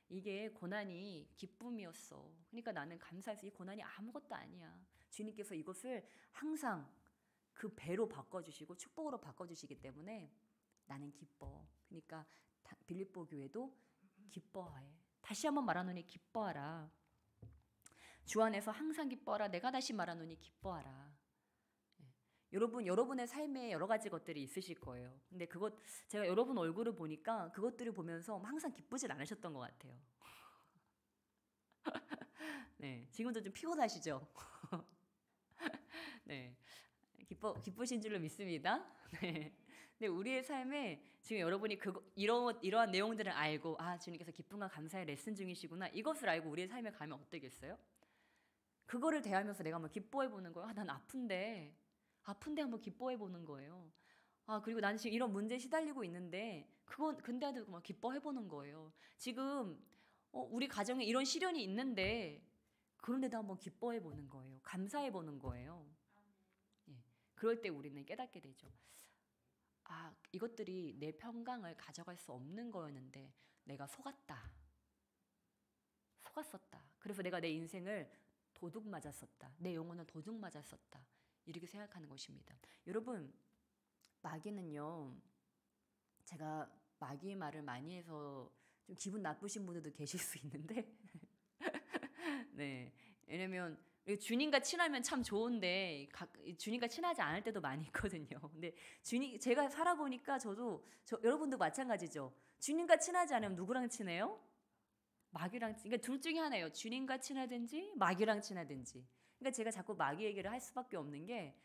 S1: 이게 고난이 기쁨이었어. 그러니까 나는 감사해서 이 고난이 아무것도 아니야. 주님께서 이것을 항상 그 배로 바꿔주시고 축복으로 바꿔주시기 때문에 나는 기뻐. 그러니까 빌립보 교회도 기뻐해. 다시 한번 말하노니 기뻐하라. 주 안에서 항상 기뻐하라. 내가 다시 말하노니 기뻐하라. 여러분의 삶에 여러 가지 것들이 있으실 거예요. 근데 제가 여러분 얼굴을 보니까 그것들을 보면서 항상 기쁘진 않으셨던 것 같아요. 네, 지금도 좀 피곤하시죠? 네, 기쁘신 줄로 믿습니다. 네. 근데 우리의 삶에 지금 여러분이 이러한 내용들을 알고 주님께서 기쁨과 감사의 레슨 중이시구나. 이것을 알고 우리의 삶에 가면 어떠겠어요? 그거를 대하면서 내가 한번 기뻐해 보는 거예요. 난 아픈데 한번 기뻐해 보는 거예요. 그리고 나는 지금 이런 문제에 시달리고 있는데 근데도 막 기뻐해 보는 거예요. 지금 우리 가정에 이런 시련이 있는데 그런데도 한번 기뻐해 보는 거예요. 감사해 보는 거예요. 예. 그럴 때 우리는 깨닫게 되죠. 이것들이 내 평강을 가져갈 수 없는 거였는데 내가 속았다. 속았었다. 그래서 내가 내 인생을 도둑 맞았었다. 내 영혼을 도둑 맞았었다. 이렇게 생각하는 것입니다. 여러분, 마귀는요, 제가 마귀의 말을 많이 해서 좀 기분 나쁘신 분들도 계실 수 있는데 네, 왜냐면 주님과 친하면 참 좋은데 주님과 친하지 않을 때도 많이 있거든요. 근데 제가 살아보니까 여러분도 마찬가지죠. 주님과 친하지 않으면 누구랑 친해요? 마귀랑. 그러니까 둘 중에 하나예요. 주님과 친하든지 마귀랑 친하든지. 그러니까 제가 자꾸 마귀 얘기를 할 수밖에 없는 게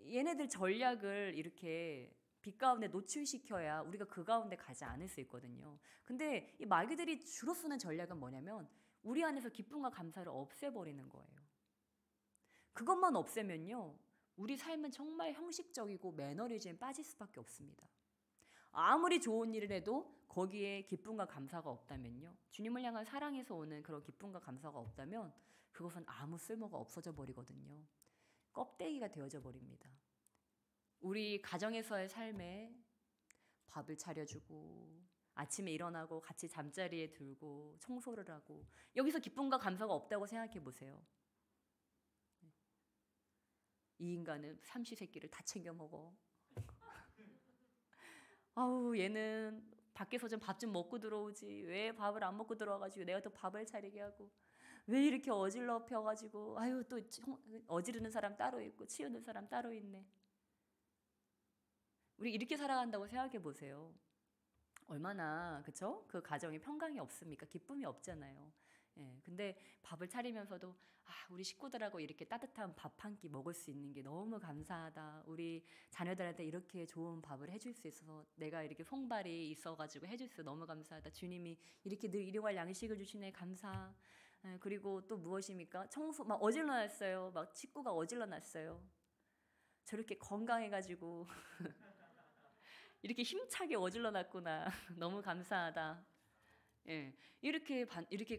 S1: 얘네들 전략을 이렇게 빛 가운데 노출시켜야 우리가 그 가운데 가지 않을 수 있거든요. 근데 이 마귀들이 주로 쓰는 전략은 뭐냐면 우리 안에서 기쁨과 감사를 없애버리는 거예요. 그것만 없애면요, 우리 삶은 정말 형식적이고 매너리즘에 빠질 수밖에 없습니다. 아무리 좋은 일을 해도 거기에 기쁨과 감사가 없다면요, 주님을 향한 사랑에서 오는 그런 기쁨과 감사가 없다면 그것은 아무 쓸모가 없어져 버리거든요. 껍데기가 되어져 버립니다. 우리 가정에서의 삶에 밥을 차려주고 아침에 일어나고 같이 잠자리에 들고 청소를 하고, 여기서 기쁨과 감사가 없다고 생각해 보세요. 이 인간은 삼시세끼를 다 챙겨 먹어. 얘는 밖에서 좀 밥 좀 먹고 들어오지. 왜 밥을 안 먹고 들어와가지고 내가 또 밥을 차리게 하고, 왜 이렇게 어질러펴가지고 또 어지르는 사람 따로 있고 치우는 사람 따로 있네. 우리 이렇게 살아간다고 생각해 보세요. 얼마나, 그쵸? 그 가정에 평강이 없습니까? 기쁨이 없잖아요. 근데 밥을 차리면서도 우리 식구들하고 이렇게 따뜻한 밥 한 끼 먹을 수 있는 게 너무 감사하다. 우리 자녀들한테 이렇게 좋은 밥을 해줄 수 있어서, 내가 이렇게 손발이 있어가지고 해줄 수 너무 감사하다. 주님이 이렇게 늘 일용할 양식을 주시네, 감사. 그리고 또 무엇입니까? 청소 막 어질러놨어요. 막 식구가 어질러놨어요. 저렇게 건강해가지고 이렇게 힘차게 어질러놨구나. 너무 감사하다. 이렇게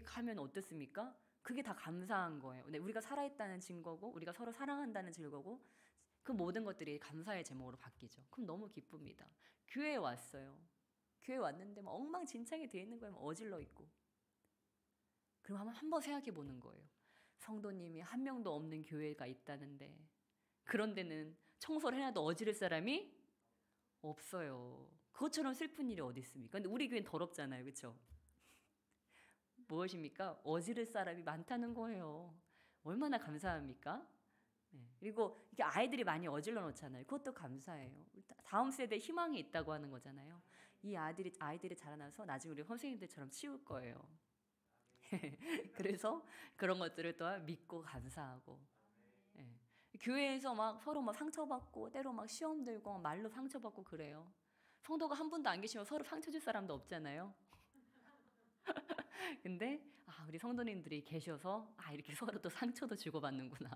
S1: 하면 어떻습니까? 그게 다 감사한 거예요. 우리가 살아있다는 증거고, 우리가 서로 사랑한다는 증거고, 그 모든 것들이 감사의 제목으로 바뀌죠. 그럼 너무 기쁩니다. 교회에 왔어요. 교회 왔는데 막 엉망진창이 되어 있는 거예요. 어질러 있고. 그럼 한번 생각해 보는 거예요. 성도님이 한 명도 없는 교회가 있다는데, 그런 데는 청소를 해놔도 어지를 사람이 없어요. 그것처럼 슬픈 일이 어디 있습니까? 근데 우리 교회는 더럽잖아요. 그렇죠? 무엇입니까? 어지를 사람이 많다는 거예요. 얼마나 감사합니까? 그리고 이게 아이들이 많이 어질러 놓잖아요. 그것도 감사해요. 다음 세대에 희망이 있다고 하는 거잖아요. 이 아이들이 자라나서 나중에 우리 선생님들처럼 치울 거예요. 그래서 그런 것들을 또한 믿고 감사하고. 교회에서 막 서로 막 상처받고, 때로 막 시험 들고 말로 상처받고 그래요. 성도가 한 분도 안 계시면 서로 상처 줄 사람도 없잖아요. 근데 우리 성도님들이 계셔서 이렇게 서로 또 상처도 주고받는구나.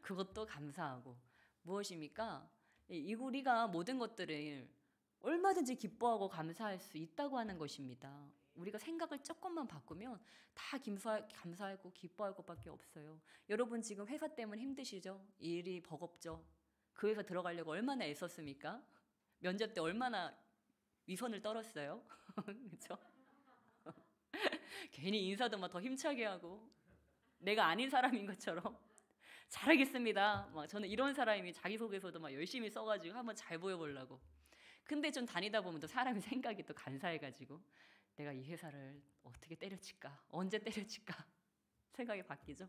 S1: 그것도 감사하고. 무엇입니까? 우리가 모든 것들을 얼마든지 기뻐하고 감사할 수 있다고 하는 것입니다. 우리가 생각을 조금만 바꾸면 다 감사하고 기뻐할 것밖에 없어요. 여러분 지금 회사 때문에 힘드시죠? 일이 버겁죠? 그 회사 들어가려고 얼마나 애썼습니까? 면접 때 얼마나 위선을 떨었어요? 그렇죠? 괜히 인사도 막 더 힘차게 하고 내가 아닌 사람인 것처럼 잘하겠습니다. 막 저는 이런 사람이 자기소개서도 막 열심히 써가지고 한번 잘 보여보려고. 근데 좀 다니다 보면 또 사람의 생각이 또 간사해가지고 내가 이 회사를 어떻게 때려칠까? 언제 때려칠까? 생각이 바뀌죠.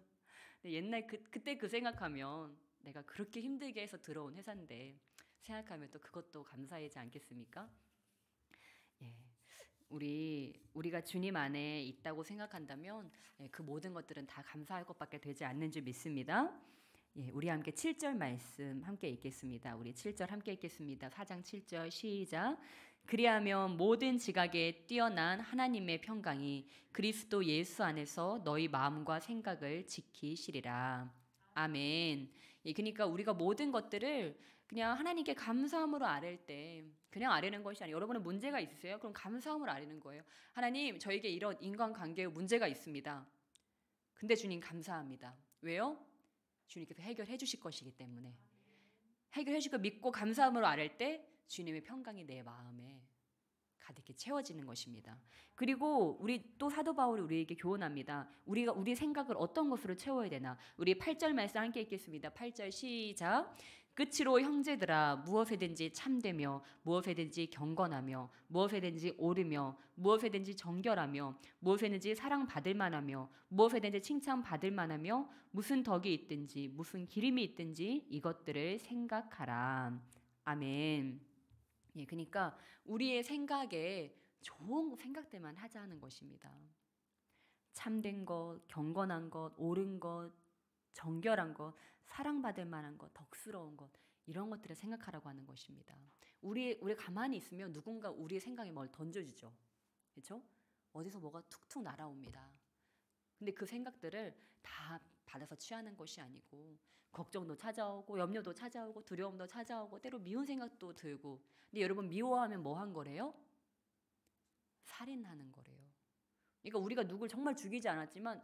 S1: 근데 옛날 그때 그 생각하면 내가 그렇게 힘들게 해서 들어온 회사인데 생각하면 또 그것도 감사하지 않겠습니까? 예. 우리가 주님 안에 있다고 생각한다면 그 모든 것들은 다 감사할 것밖에 되지 않는 줄 믿습니다. 예, 우리 함께 7절 말씀 함께 읽겠습니다. 우리 7절 함께 읽겠습니다. 4장 7절 시작. 그리하면 모든 지각에 뛰어난 하나님의 평강이 그리스도 예수 안에서 너희 마음과 생각을 지키시리라. 아멘. 예, 그러니까 우리가 모든 것들을 그냥 하나님께 감사함으로 아랠 때 그냥 아뢰는 것이 아니에요. 여러분은 문제가 있으세요? 그럼 감사함으로 아뢰는 거예요. 하나님, 저에게 이런 인간관계에 문제가 있습니다. 근데 주님 감사합니다. 왜요? 주님께서 해결해 주실 것이기 때문에. 해결해 주실 거 믿고 감사함으로 아랠 때 주님의 평강이 내 마음에 가득히 채워지는 것입니다. 그리고 우리 또 사도 바울이 우리에게 교훈합니다. 우리가 우리 생각을 어떤 것으로 채워야 되나? 우리 8절 말씀 함께 읽겠습니다. 8절 시작. 끝으로 형제들아 무엇에든지 참되며 무엇에든지 경건하며 무엇에든지 옳으며 무엇에든지 정결하며 무엇에든지 사랑받을 만하며 무엇에든지 칭찬받을 만하며 무슨 덕이 있든지 무슨 기림이 있든지 이것들을 생각하라. 아멘. 예, 그러니까 우리의 생각에 좋은 생각들만 하자는 것입니다. 참된 것, 경건한 것, 옳은 것, 정결한 것, 사랑받을 만한 것, 덕스러운 것 이런 것들을 생각하라고 하는 것입니다. 우리 가만히 있으면 누군가 우리의 생각에 뭘 던져주죠. 그렇죠? 어디서 뭐가 툭툭 날아옵니다. 근데 그 생각들을 다 받아서 취하는 것이 아니고 걱정도 찾아오고 염려도 찾아오고 두려움도 찾아오고 때로 미운 생각도 들고 근데 여러분 미워하면 뭐 한 거래요? 살인하는 거래요. 그러니까 우리가 누굴 정말 죽이지 않았지만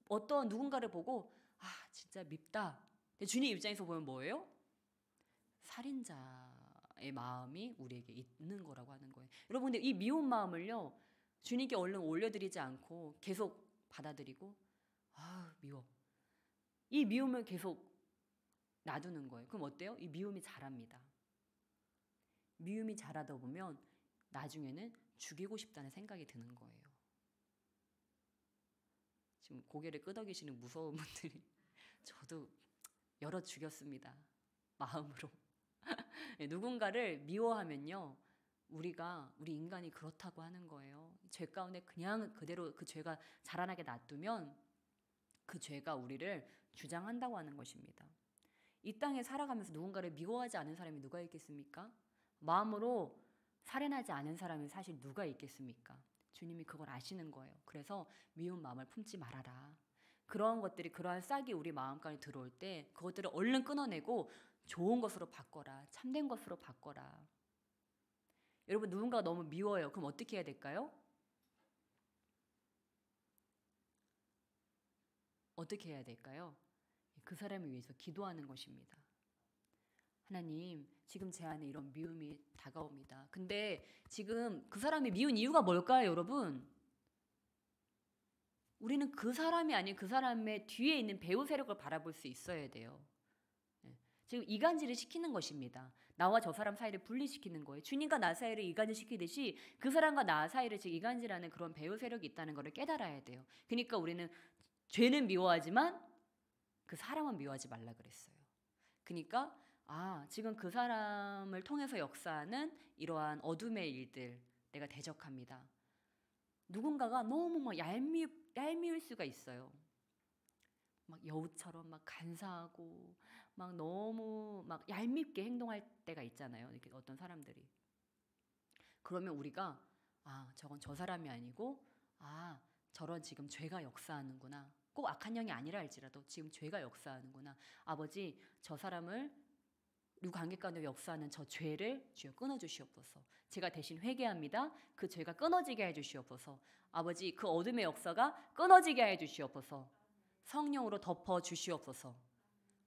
S1: 어떤 누군가를 보고 아 진짜 밉다. 근데 주님 입장에서 보면 뭐예요? 살인자의 마음이 우리에게 있는 거라고 하는 거예요. 여러분 근데 이 미운 마음을요 주님께 얼른 올려드리지 않고 계속 받아들이고 아 미워. 이 미움을 계속 놔두는 거예요. 그럼 어때요? 이 미움이 자랍니다. 미움이 자라다 보면 나중에는 죽이고 싶다는 생각이 드는 거예요. 지금 고개를 끄덕이시는 무서운 분들이 저도 여러 죽였습니다. 마음으로. 누군가를 미워하면요. 우리 인간이 그렇다고 하는 거예요. 죄 가운데 그냥 그대로 그 죄가 자라나게 놔두면 그 죄가 우리를 주장한다고 하는 것입니다. 이 땅에 살아가면서 누군가를 미워하지 않은 사람이 누가 있겠습니까? 마음으로 살인하지 않은 사람이 사실 누가 있겠습니까? 주님이 그걸 아시는 거예요. 그래서 미운 마음을 품지 말아라. 그러한 것들이 그러한 싹이 우리 마음까지 들어올 때 그것들을 얼른 끊어내고 좋은 것으로 바꿔라. 참된 것으로 바꿔라. 여러분 누군가가 너무 미워요. 그럼 어떻게 해야 될까요? 어떻게 해야 될까요? 그 사람을 위해서 기도하는 것입니다. 하나님, 지금 제 안에 이런 미움이 다가옵니다. 근데 지금 그 사람이 미운 이유가 뭘까요, 여러분? 우리는 그 사람이 아닌 그 사람의 뒤에 있는 배후 세력을 바라볼 수 있어야 돼요. 지금 이간질을 시키는 것입니다. 나와 저 사람 사이를 분리시키는 거예요. 주님과 나 사이를 이간질시키듯이 그 사람과 나 사이를 지금 이간질하는 그런 배후 세력이 있다는 것을 깨달아야 돼요. 그러니까 우리는 죄는 미워하지만 그 사람은 미워하지 말라 그랬어요. 그러니까 지금 그 사람을 통해서 역사하는 이러한 어둠의 일들 내가 대적합니다. 누군가가 너무 막 얄미울 수가 있어요. 막 여우처럼 막 간사하고 막 너무 막 얄밉게 행동할 때가 있잖아요. 이렇게 어떤 사람들이. 그러면 우리가 저건 저 사람이 아니고 저런 지금 죄가 역사하는구나. 꼭 악한 영이 아니라 할지라도 지금 죄가 역사하는구나. 아버지 저 사람을 우리 관계 가운데 역사하는 저 죄를 주여 끊어주시옵소서. 제가 대신 회개합니다. 그 죄가 끊어지게 해주시옵소서. 아버지, 그 어둠의 역사가 끊어지게 해주시옵소서. 성령으로 덮어주시옵소서.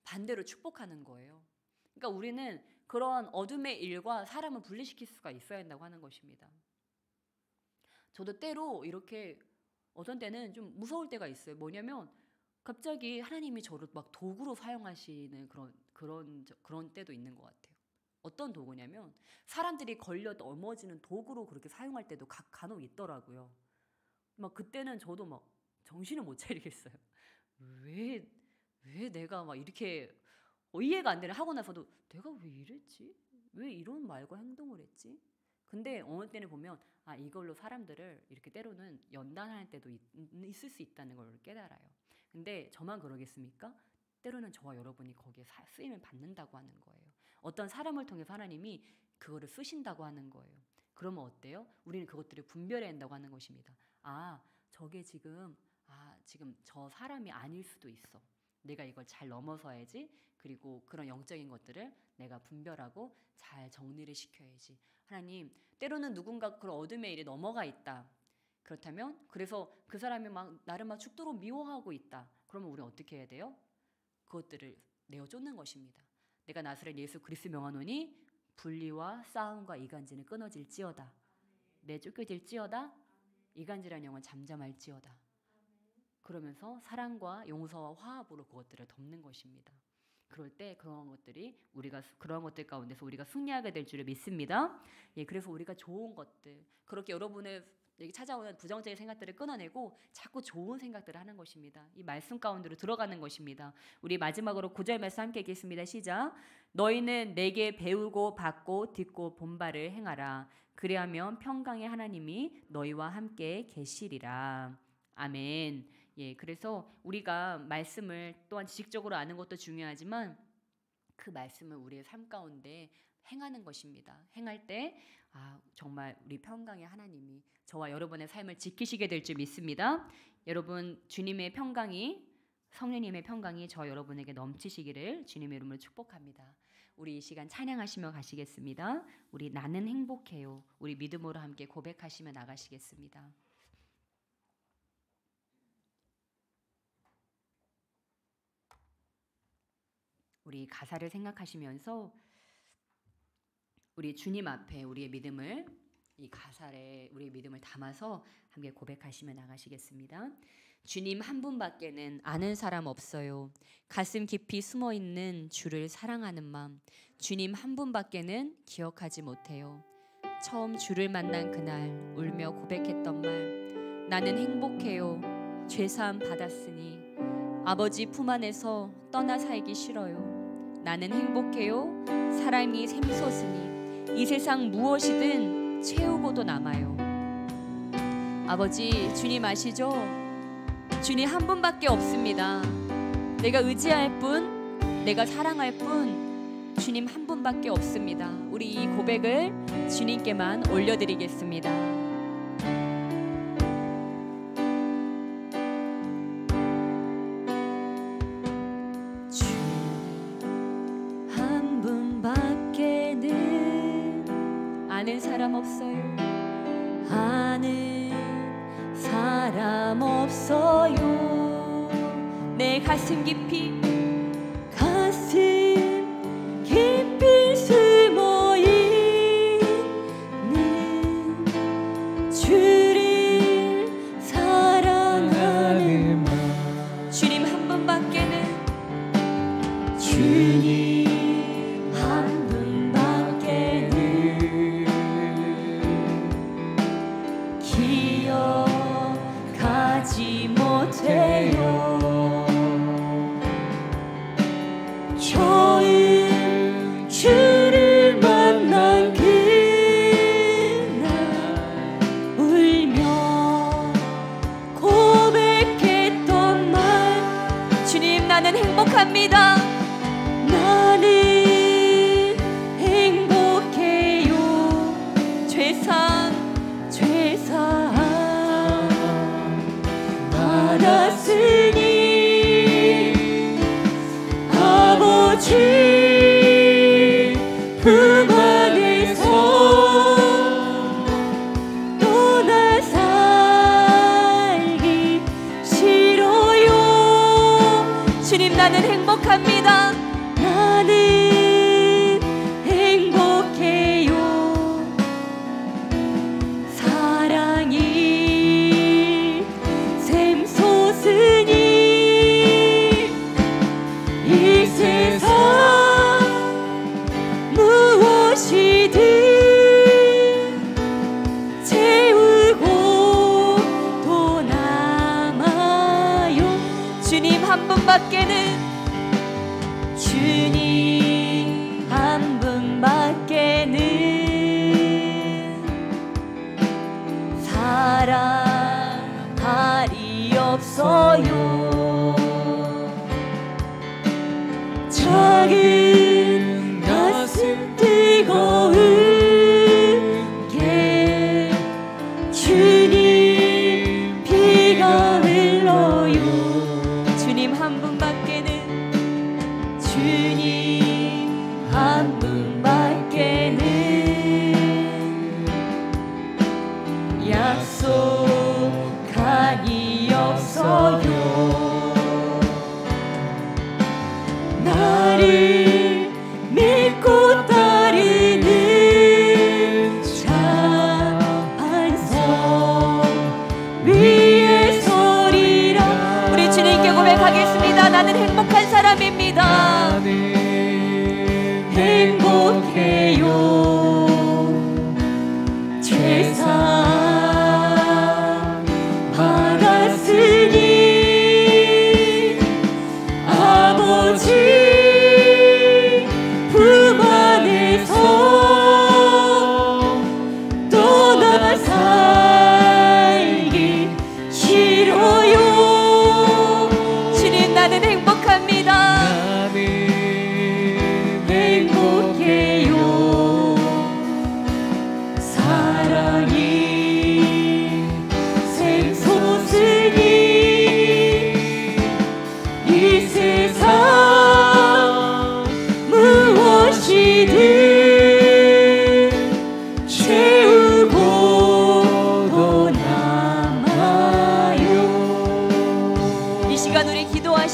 S1: 반대로 축복하는 거예요. 그러니까 우리는 그러한 어둠의 일과 사람을 분리시킬 수가 있어야 한다고 하는 것입니다. 저도 때로 이렇게 어떤 때는 좀 무서울 때가 있어요. 뭐냐면 갑자기 하나님이 저를 막 도구로 사용하시는 그런 때도 있는 것 같아요. 어떤 도구냐면 사람들이 걸려 넘어지는 도구로 그렇게 사용할 때도 간혹 있더라고요. 막 그때는 저도 막 정신을 못 차리겠어요. 왜 내가 막 이렇게 이해가 안 되는, 하고 나서도 내가 왜 이랬지? 왜 이런 말과 행동을 했지? 근데 어느 때는 보면 이걸로 사람들을 이렇게 때로는 연단할 때도 있을 수 있다는 걸 깨달아요. 근데 저만 그러겠습니까? 때로는 저와 여러분이 거기에 쓰임을 받는다고 하는 거예요. 어떤 사람을 통해서 하나님이 그거를 쓰신다고 하는 거예요. 그러면 어때요? 우리는 그것들을 분별해야 한다고 하는 것입니다. 저게 지금 저 사람이 아닐 수도 있어. 내가 이걸 잘 넘어서야지. 그리고 그런 영적인 것들을 내가 분별하고 잘 정리를 시켜야지. 하나님, 때로는 누군가 그런 어둠의 일에 넘어가 있다. 그렇다면 그래서 그 사람이 나를 죽도록 미워하고 있다. 그러면 우리는 어떻게 해야 돼요? 그것들을 내어 쫓는 것입니다. 내가 나사렛 예수 그리스도 명하노니 분리와 싸움과 이간질은 끊어질지어다. 내 쫓겨질지어다. 이간질한 영은 잠잠할지어다. 그러면서 사랑과 용서와 화합으로 그것들을 덮는 것입니다. 그럴 때 그런 것들 가운데서 우리가 승리하게 될 줄을 믿습니다. 그래서 우리가 좋은 것들, 그렇게 여러분의 여기 찾아오는 부정적인 생각들을 끊어내고 자꾸 좋은 생각들을 하는 것입니다. 이 말씀 가운데로 들어가는 것입니다. 우리 마지막으로 9절 말씀 함께 읽겠습니다. 시작. 너희는 내게 배우고 받고 듣고 본 바를 행하라. 그리하면 평강의 하나님이 너희와 함께 계시리라. 아멘. 그래서 우리가 말씀을 또한 지식적으로 아는 것도 중요하지만 그 말씀을 우리의 삶 가운데 행하는 것입니다. 행할 때 정말 우리 평강의 하나님이 저와 여러분의 삶을 지키시게 될 줄 믿습니다. 여러분, 주님의 평강이, 성령님의 평강이 저 여러분에게 넘치시기를 주님의 이름으로 축복합니다. 우리 이 시간 찬양하시며 가시겠습니다. 우리 나는 행복해요. 우리 믿음으로 함께 고백하시며 나가시겠습니다. 우리 가사를 생각하시면서 우리 주님 앞에 우리의 믿음을, 이 가사에 우리의 믿음을 담아서 함께 고백하시며 나가시겠습니다. 주님 한 분밖에는 아는 사람 없어요. 가슴 깊이 숨어있는 주를 사랑하는 마음, 주님 한 분밖에는 기억하지 못해요. 처음 주를 만난 그날 울며 고백했던 말, 나는 행복해요. 죄사함 받았으니 아버지 품 안에서 떠나 살기 싫어요. 나는 행복해요. 사람이 샘솟으니 이 세상 무엇이든 채우고도 남아요. 아버지, 주님 아시죠? 주님 한 분밖에 없습니다. 내가 의지할 분, 내가 사랑할 분, 주님 한 분밖에 없습니다. 우리 이 고백을 주님께만 올려드리겠습니다. 아는 사람 없어요. 아는 사람 없어요. 내 가슴 깊이 숨어 있는 주를 사랑하는 마음, 주님 한 분밖에는, 주님 한 분밖에는 기억하지 못해요.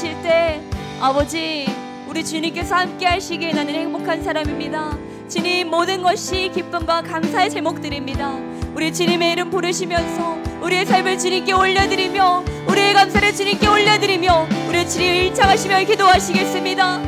S1: 기도하실 때 아버지, 우리 주님께서 함께 하시기에 나는 행복한 사람입니다. 주님, 모든 것이 기쁨과 감사의 제목들입니다. 우리 주님의 이름 부르시면서 우리의 삶을 주님께 올려드리며 우리의 감사를 주님께 올려드리며 우리의 주님을 일창하시며 기도하시겠습니다.